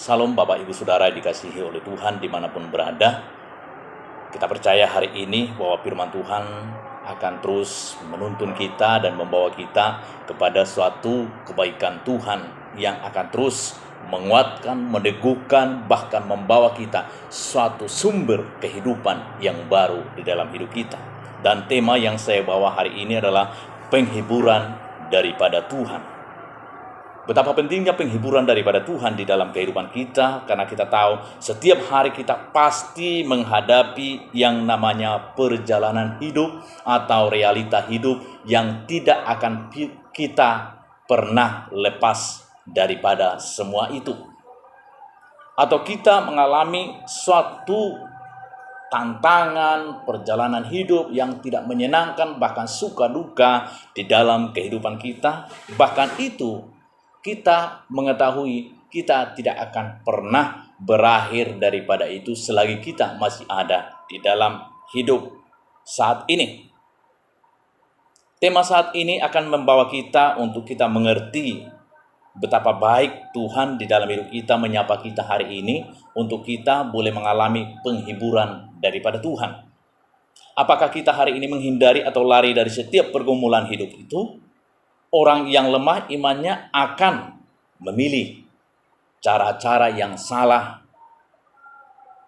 Salam Bapak Ibu Saudara dikasihi oleh Tuhan dimanapun berada. Kita percaya hari ini bahwa firman Tuhan akan terus menuntun kita dan membawa kita kepada suatu kebaikan Tuhan yang akan terus menguatkan, meneguhkan, bahkan membawa kita suatu sumber kehidupan yang baru di dalam hidup kita. Dan tema yang saya bawa hari ini adalah penghiburan daripada Tuhan. Betapa pentingnya penghiburan daripada Tuhan di dalam kehidupan kita, karena kita tahu setiap hari kita pasti menghadapi yang namanya perjalanan hidup atau realita hidup yang tidak akan kita pernah lepas daripada semua itu. Atau kita mengalami suatu tantangan perjalanan hidup yang tidak menyenangkan, bahkan suka duka di dalam kehidupan kita. Bahkan itu kita mengetahui kita tidak akan pernah berakhir daripada itu selagi kita masih ada di dalam hidup saat ini. Tema saat ini akan membawa kita untuk kita mengerti betapa baik Tuhan di dalam hidup kita menyapa kita hari ini untuk kita boleh mengalami penghiburan daripada Tuhan. Apakah kita hari ini menghindari atau lari dari setiap pergumulan hidup itu? Orang yang lemah imannya akan memilih cara-cara yang salah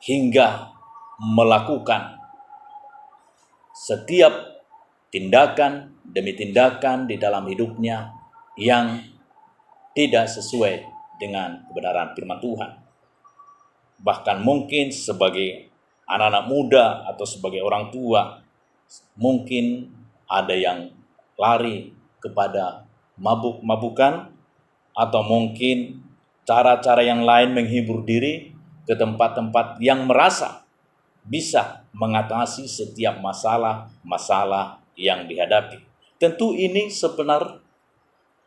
hingga melakukan setiap tindakan demi tindakan di dalam hidupnya yang tidak sesuai dengan kebenaran firman Tuhan. Bahkan mungkin sebagai anak-anak muda atau sebagai orang tua, mungkin ada yang lari kepada mabuk-mabukan, atau mungkin cara-cara yang lain menghibur diri ke tempat-tempat yang merasa bisa mengatasi setiap masalah-masalah yang dihadapi. Tentu ini sebenarnya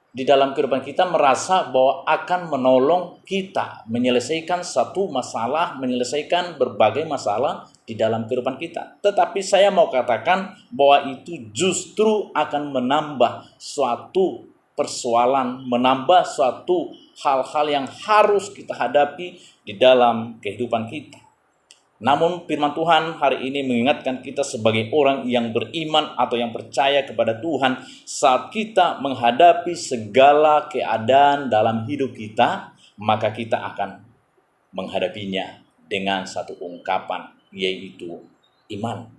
di dalam kehidupan kita merasa bahwa akan menolong kita menyelesaikan satu masalah, menyelesaikan berbagai masalah di dalam kehidupan kita. Tetapi saya mau katakan bahwa itu justru akan menambah suatu persoalan, menambah suatu hal-hal yang harus kita hadapi di dalam kehidupan kita. Namun firman Tuhan hari ini mengingatkan kita sebagai orang yang beriman atau yang percaya kepada Tuhan, saat kita menghadapi segala keadaan dalam hidup kita, maka kita akan menghadapinya dengan satu ungkapan, yaitu iman.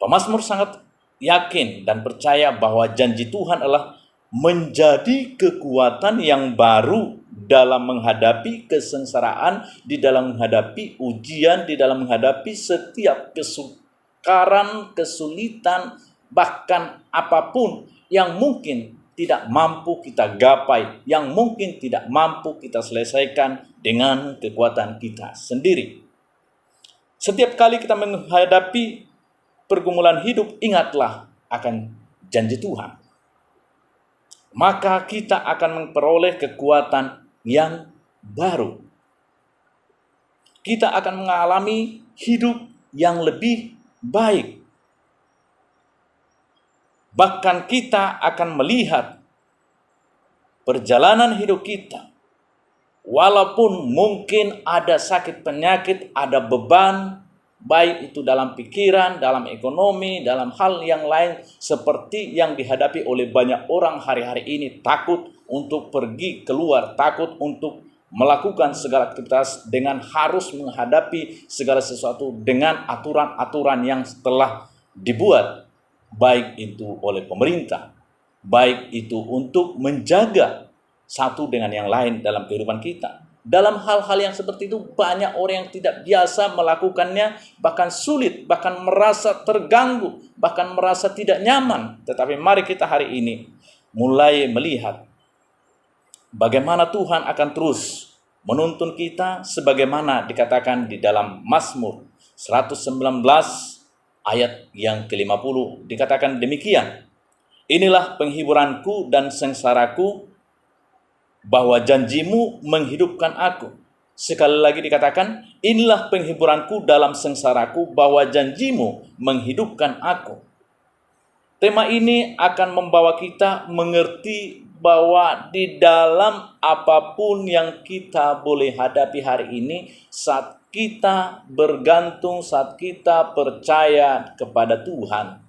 Pemazmur sangat yakin dan percaya bahwa janji Tuhan adalah menjadi kekuatan yang baru dalam menghadapi kesengsaraan, di dalam menghadapi ujian, di dalam menghadapi setiap kesukaran, kesulitan, bahkan apapun yang mungkin tidak mampu kita gapai, yang mungkin tidak mampu kita selesaikan dengan kekuatan kita sendiri. Setiap kali kita menghadapi pergumulan hidup, ingatlah akan janji Tuhan. Maka kita akan memperoleh kekuatan yang baru. Kita akan mengalami hidup yang lebih baik. Bahkan kita akan melihat perjalanan hidup kita, walaupun mungkin ada sakit penyakit, ada beban, baik itu dalam pikiran, dalam ekonomi, dalam hal yang lain seperti yang dihadapi oleh banyak orang hari-hari ini, takut untuk pergi keluar, takut untuk melakukan segala aktivitas dengan harus menghadapi segala sesuatu dengan aturan-aturan yang telah dibuat, baik itu oleh pemerintah, baik itu untuk menjaga satu dengan yang lain dalam kehidupan kita. Dalam hal-hal yang seperti itu banyak orang yang tidak biasa melakukannya, bahkan sulit, bahkan merasa terganggu, bahkan merasa tidak nyaman. Tetapi mari kita hari ini mulai melihat bagaimana Tuhan akan terus menuntun kita sebagaimana dikatakan di dalam Mazmur 119 ayat yang ke-50. Dikatakan demikian, inilah penghiburanku dan sengsaraku, bahwa janjimu menghidupkan aku. Sekali lagi dikatakan, inilah penghiburanku dalam sengsaraku, bahwa janjimu menghidupkan aku. Tema ini akan membawa kita mengerti bahwa di dalam apapun yang kita boleh hadapi hari ini, saat kita bergantung, saat kita percaya kepada Tuhan,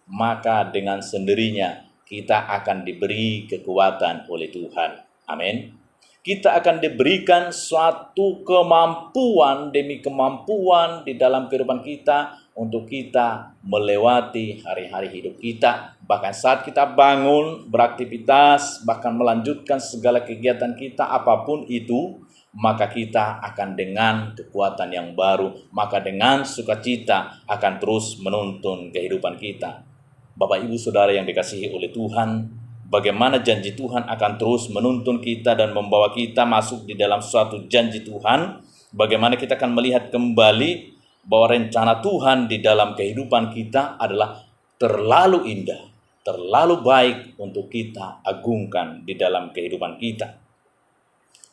maka dengan sendirinya kita akan diberi kekuatan oleh Tuhan. Amin. Kita akan diberikan suatu kemampuan demi kemampuan di dalam kehidupan kita untuk kita melewati hari-hari hidup kita. Bahkan saat kita bangun, beraktivitas, bahkan melanjutkan segala kegiatan kita apapun itu, maka kita akan dengan kekuatan yang baru, maka dengan sukacita akan terus menuntun kehidupan kita. Bapak Ibu Saudara yang dikasihi oleh Tuhan, bagaimana janji Tuhan akan terus menuntun kita dan membawa kita masuk di dalam suatu janji Tuhan, bagaimana kita akan melihat kembali bahwa rencana Tuhan di dalam kehidupan kita adalah terlalu indah, terlalu baik untuk kita agungkan di dalam kehidupan kita.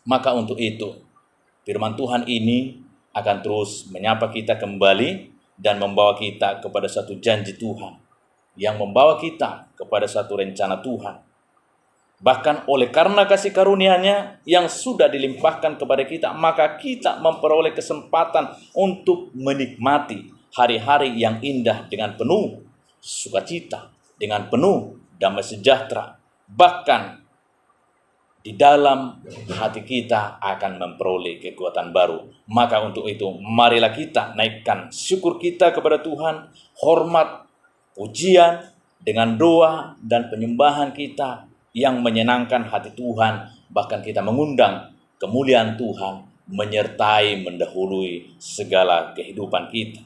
Maka untuk itu, firman Tuhan ini akan terus menyapa kita kembali dan membawa kita kepada satu janji Tuhan, yang membawa kita kepada satu rencana Tuhan. Bahkan oleh karena kasih karunia-Nya yang sudah dilimpahkan kepada kita, maka kita memperoleh kesempatan untuk menikmati hari-hari yang indah dengan penuh sukacita, dengan penuh damai sejahtera. Bahkan di dalam hati kita akan memperoleh kekuatan baru. Maka untuk itu, marilah kita naikkan syukur kita kepada Tuhan, hormat, pujian, dengan doa dan penyembahan kita yang menyenangkan hati Tuhan. Bahkan kita mengundang kemuliaan Tuhan menyertai, mendahului segala kehidupan kita.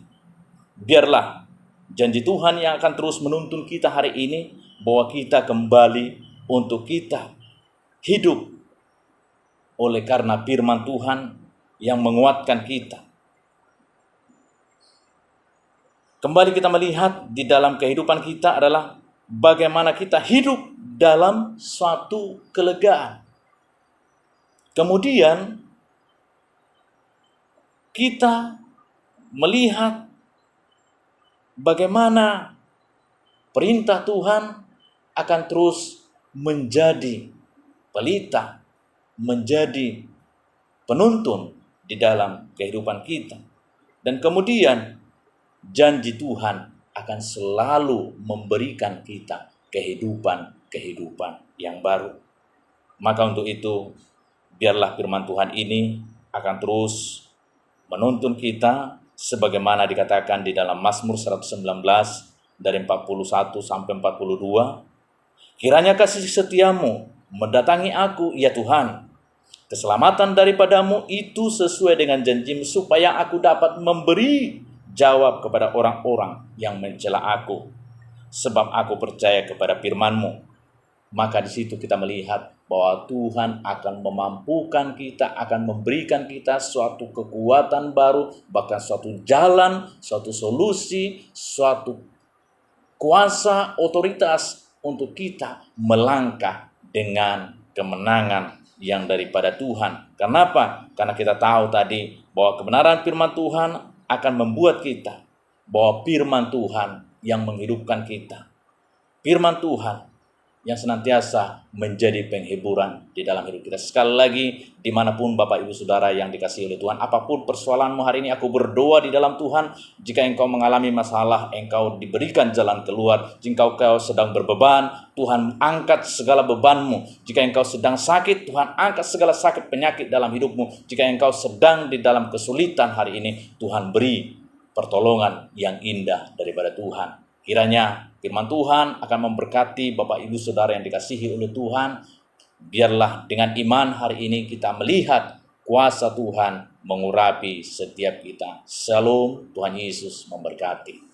Biarlah janji Tuhan yang akan terus menuntun kita hari ini, bahwa kita kembali untuk kita hidup oleh karena firman Tuhan yang menguatkan kita. Kembali kita melihat di dalam kehidupan kita adalah bagaimana kita hidup dalam suatu kelegaan. Kemudian kita melihat bagaimana perintah Tuhan akan terus menjadi pelita, menjadi penuntun di dalam kehidupan kita. Dan kemudian janji Tuhan akan selalu memberikan kita kehidupan yang baru. Maka untuk itu, biarlah firman Tuhan ini akan terus menuntun kita sebagaimana dikatakan di dalam Mazmur 119 dari 41 sampai 42. Kiranya kasih setiamu mendatangi aku, ya Tuhan. Keselamatan daripadamu itu sesuai dengan janjimu, supaya aku dapat memberi jawab kepada orang-orang yang mencela aku. Sebab aku percaya kepada firman-Mu. Maka di situ kita melihat bahwa Tuhan akan memampukan kita, akan memberikan kita suatu kekuatan baru, bahkan suatu jalan, suatu solusi, suatu kuasa, otoritas untuk kita melangkah dengan kemenangan yang daripada Tuhan. Kenapa? Karena kita tahu tadi bahwa kebenaran firman Tuhan akan membuat kita, bahwa firman Tuhan yang menghidupkan kita, firman Tuhan yang senantiasa menjadi penghiburan di dalam hidup kita. Sekali lagi, dimanapun Bapak Ibu Saudara yang dikasihi oleh Tuhan, apapun persoalanmu hari ini, aku berdoa di dalam Tuhan. Jika engkau mengalami masalah, engkau diberikan jalan keluar. Jika engkau sedang berbeban, Tuhan angkat segala bebanmu. Jika engkau sedang sakit, Tuhan angkat segala sakit penyakit dalam hidupmu. Jika engkau sedang di dalam kesulitan hari ini, Tuhan beri pertolongan yang indah daripada Tuhan. Kiranya firman Tuhan akan memberkati Bapak Ibu Saudara yang dikasihi oleh Tuhan. Biarlah dengan iman hari ini kita melihat kuasa Tuhan mengurapi setiap kita. Shalom, Tuhan Yesus memberkati.